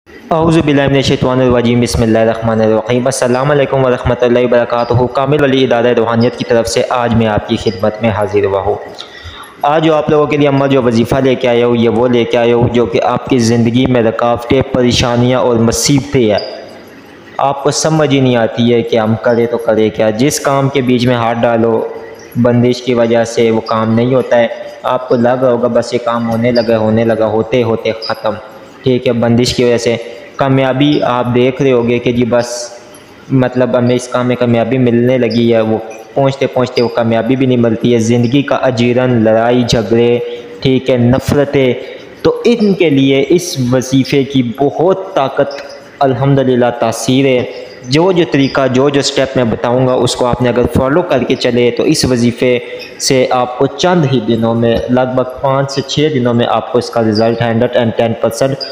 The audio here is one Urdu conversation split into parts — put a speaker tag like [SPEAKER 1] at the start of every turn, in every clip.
[SPEAKER 1] اعوذ باللہ من الشیطان الرجیم، بسم اللہ الرحمن الرحیم۔ السلام علیکم ورحمۃ اللہ وبرکاتہ۔ کامل ولی ادارہ روحانیت کی طرف سے آج میں آپ کی خدمت میں حاضر ہوا ہوں۔ آج جو آپ لوگوں کے لیے جو وظیفہ لے کے آیا ہوں، یہ وہ لے کے آیا ہوں جو کہ آپ کی زندگی میں رکاوٹیں، پریشانیاں اور مصیبتیں ہیں، آپ کو سمجھ ہی نہیں آتی ہے کہ ہم کرے تو کرے کیا۔ جس کام کے بیچ میں ہاتھ ڈالو، بندش کی وجہ سے وہ کام نہیں ہوتا ہے۔ آپ کو لگ رہا ہوگا بس یہ کام ہونے لگا، ہوتے ہوتے ختم، ٹھیک ہے، بندش کی وجہ سے۔ کامیابی آپ دیکھ رہے ہوگے کہ جی بس مطلب ہمیں اس کام میں کامیابی ملنے لگی ہے، وہ پہنچتے پہنچتے وہ کامیابی بھی نہیں ملتی ہے۔ زندگی کا اجیرن، لڑائی جھگڑے، ٹھیک ہے، نفرتیں، تو ان کے لیے اس وظیفے کی بہت طاقت الحمدللہ تاثیر ہے۔ جو طریقہ، جو سٹیپ میں بتاؤں گا اس کو آپ نے اگر فالو کر کے چلے تو اس وظیفے سے آپ کو چند ہی دنوں میں، لگ بھگ 5 سے 6 دنوں میں آپ کو اس کا رزلٹ 110%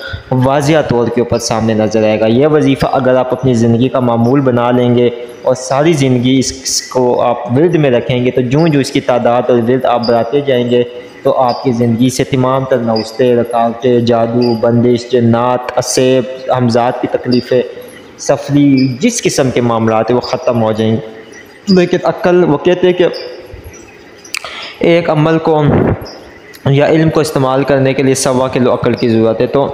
[SPEAKER 1] واضح طور کے اوپر سامنے نظر آئے گا۔ یہ وظیفہ اگر آپ اپنی زندگی کا معمول بنا لیں گے اور ساری زندگی اس کو آپ ورد میں رکھیں گے، تو جو اس کی تعداد اور ورد آپ بڑھاتے جائیں گے تو آپ کی زندگی سے تمام تر نوستیں، رکاوٹیں، جادو، بندش، جنات، اسیب، حمزات کی تکلیفیں، سفلی، جس قسم کے معاملات ہیں وہ ختم ہو جائیں گے۔ لیکن عقل، وہ کہتے ہیں کہ ایک عمل کو یا علم کو استعمال کرنے کے لیے 1.25 کلو عقل کی ضرورت ہے۔ تو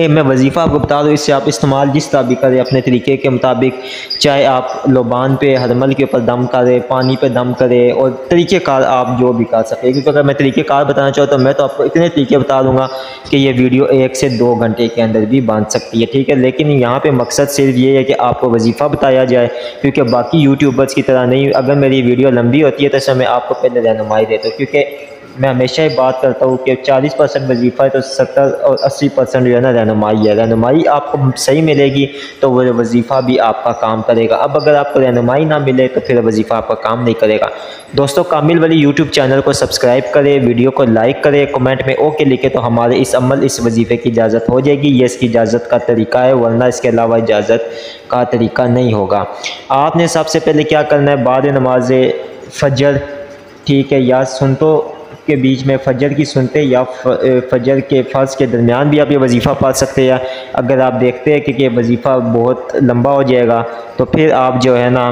[SPEAKER 1] میں وظیفہ آپ کو بتا دوں، اس سے آپ استعمال جس طرح بھی کریں اپنے طریقے کے مطابق، چاہے آپ لوبان پہ، ہرمل کے اوپر دم کریں، پانی پہ دم کریں، اور طریقہ کار آپ جو بھی کر سکیں۔ کیونکہ اگر میں طریقہ کار بتانا چاہوں تو میں تو آپ کو اتنے طریقے بتا دوں گا کہ یہ ویڈیو 1 سے 2 گھنٹے کے اندر بھی بن سکتی ہے، ٹھیک ہے۔ لیکن یہاں پہ مقصد صرف یہ ہے کہ آپ کو وظیفہ بتایا جائے، کیونکہ باقی یوٹیوبرز کی طرح نہیں۔ اگر میری ویڈیو لمبی ہوتی ہے تو اس میں آپ کو پہلے رہنمائی دیتا ہوں، کیونکہ میں ہمیشہ ہی بات کرتا ہوں کہ 40% وظیفہ ہے تو 70 اور 80% جو ہے نا رہنمائی ہے۔ رہنمائی آپ کو صحیح ملے گی تو وہ وظیفہ بھی آپ کا کام کرے گا۔ اب اگر آپ کو رہنمائی نہ ملے تو پھر وظیفہ آپ کا کام نہیں کرے گا۔ دوستو، کامل ولی یوٹیوب چینل کو سبسکرائب کرے، ویڈیو کو لائک کرے، کمنٹ میں اوکے لکھے تو ہمارے اس عمل، اس وظیفے کی اجازت ہو جائے گی۔ یہ اس کی اجازت کا طریقہ ہے، ورنہ اس کے علاوہ اجازت کا طریقہ نہیں ہوگا۔ آپ نے سب سے پہلے کیا کرنا ہے، بعد نماز فجر، ٹھیک ہے، یا سنتوں کے بیچ میں، فجر کی سنتے یا فجر کے فرض کے درمیان بھی آپ یہ وظیفہ پڑھ سکتے ہیں۔ اگر آپ دیکھتے ہیں کہ یہ وظیفہ بہت لمبا ہو جائے گا تو پھر آپ جو ہے نا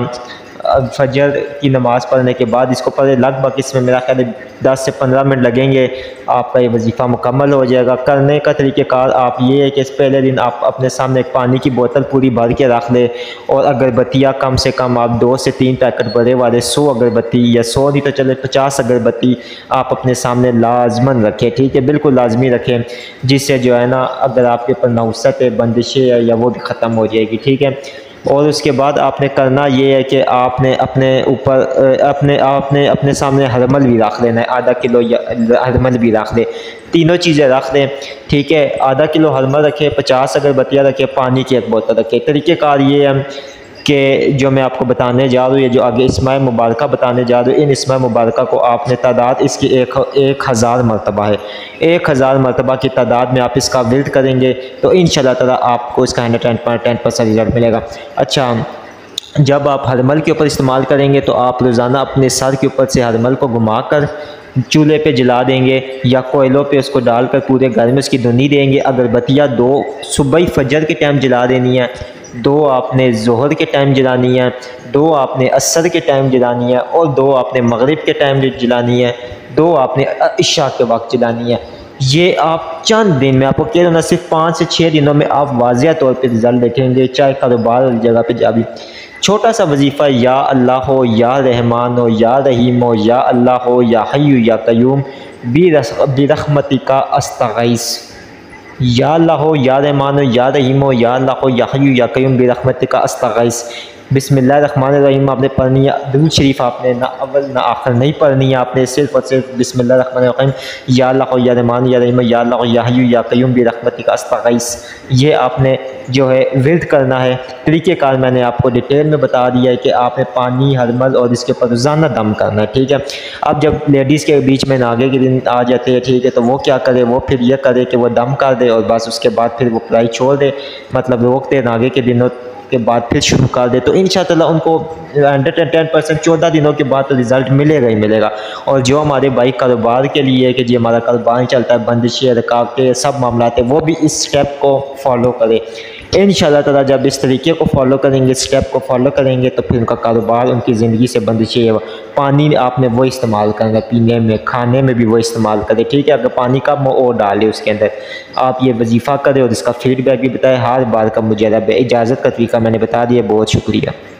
[SPEAKER 1] فجر کی نماز پڑھنے کے بعد اس کو پڑھیں۔ لگ بھگ اس میں میرا خیال ہے 10 سے 15 منٹ لگیں گے، آپ کا یہ وظیفہ مکمل ہو جائے گا۔ کرنے کا طریقہ کار آپ یہ ہے کہ اس پہلے دن آپ اپنے سامنے ایک پانی کی بوتل پوری بھر کے رکھ لیں، اور اگربتیاں کم سے کم آپ 2 سے 3 پیکٹ بڑے والے 100 اگربتی، یا 100 نہیں تو چلے 50 اگربتی آپ اپنے سامنے لازماً رکھیں، ٹھیک ہے، بالکل لازمی رکھیں، جس سے جو ہے نا اگر آپ کے اوپر نحوست ہے، بندشیں ہے، یا وہ بھی ختم ہو جائے گی، ٹھیک ہے۔ اور اس کے بعد آپ نے کرنا یہ ہے کہ آپ نے اپنے اوپر اپنے سامنے ہرمل بھی رکھ لینا ہے، آدھا کلو یا ہرمل بھی رکھ لیں، تینوں چیزیں رکھ لیں، ٹھیک ہے۔ آدھا کلو ہرمل رکھیں، 50 اگربتیاں رکھیں، پانی کی ایک بوتل رکھیں۔ طریقہ کار یہ ہے کہ جو میں آپ کو بتانے جا رہا ہوں، یہ جو آگے اسماء مبارکہ بتانے جا رہا ہوں، ان اسماء مبارکہ کو آپ نے تعداد اس کی 1000 مرتبہ ہے، 1000 مرتبہ کی تعداد میں آپ اس کا ورد کریں گے تو انشاءاللہ تعالی آپ کو اس کا 110% رزلٹ ملے گا۔ اچھا، جب آپ ہرمل کے اوپر استعمال کریں گے تو آپ روزانہ اپنے سر کے اوپر سے ہرمل کو گھما کر چولہے پہ جلا دیں گے، یا کوئلوں پہ اس کو ڈال کر پورے گھر میں اس کی دھنی دیں گے۔ اگربتیاں 2 صبح فجر کے ٹائم جلا دینی ہیں، 2 آپ نے ظہر کے ٹائم جلانی ہے، 2 آپ نے عصر کے ٹائم جلانی ہے، اور 2 آپ نے مغرب کے ٹائم جلانی ہے، 2 آپ نے عشاء کے وقت جلانی ہے۔ یہ آپ چند دن میں، آپ کو کہہ رہا ہوں نا، صرف 5 سے 6 دنوں میں آپ واضح طور پہ رزلٹ دیکھیں گے، چاہے کاروبار والی جگہ پہ جا بھی۔ چھوٹا سا وظیفہ، یا اللہ ہو، یا رحمان ہو، یا رحیم ہو، یا اللہ ہو، یا حی یا قیوم برحمتک استغیث، یا اللہ ہو، یا رحمان ہو، یا رحیم ہو، یا اللہ ہو، یا حی یا قیوم برحمتک استغیث۔ بسم اللہ الرحمن الرحیم آپ نے پڑھنی ہے، درود شریف آپ نے نہ اول نہ آخر نہیں پڑھنی ہے، آپ نے صرف اور صرف بسم اللہ الرحمن الرحیم، یا اللہ ہو، یا رحمان یا رحیم، یا اللہ ہو، یا حی یا قیوم برحمتک استغیث، یہ آپ نے جو ہے ورد کرنا ہے۔ طریقہ کار میں نے آپ کو ڈیٹیل میں بتا دیا ہے کہ آپ نے پانی، ہرمل اور اس کے اوپر روزانہ دم کرنا ہے، ٹھیک ہے۔ اب جب لیڈیز کے بیچ میں ناگے کے دن آ جاتے ہیں، ٹھیک ہے، تو وہ کیا کرے، وہ پھر یہ کرے کہ وہ دم کر دے اور بس اس کے بعد پھر وہ پڑھائی چھوڑ دے، مطلب روک دے ناگے کے دنوں کے بعد پھر شروع کر دے تو انشاءاللہ ان کو 110% 14 دنوں کے بعد تو رزلٹ ملے گا ہی ملے گا۔ اور جو ہمارے بھائی کاروبار کے لیے کہ جی ہمارا کاروبار چلتا ہے، بندشیں، رکاوٹیں، سب معاملات ہیں، وہ بھی اس سٹیپ کو فالو کرے انشاءاللہ تعالیٰ۔ جب اس طریقے کو فالو کریں گے، سٹیپ کو فالو کریں گے، تو پھر ان کا کاروبار، ان کی زندگی سے بندشیں، پانی آپ نے وہ استعمال کرنا، پینے میں، کھانے میں بھی وہ استعمال کرے، ٹھیک ہے؟ اگر پانی کم ہو اور ڈالے اس کے اندر۔ آپ یہ وظیفہ کریں اور اس کا فیڈ بیک بھی بتائیں۔ ہر بار کا مجھے اجازت کا طریقہ میں نے بتا دیا، بہت شکریہ۔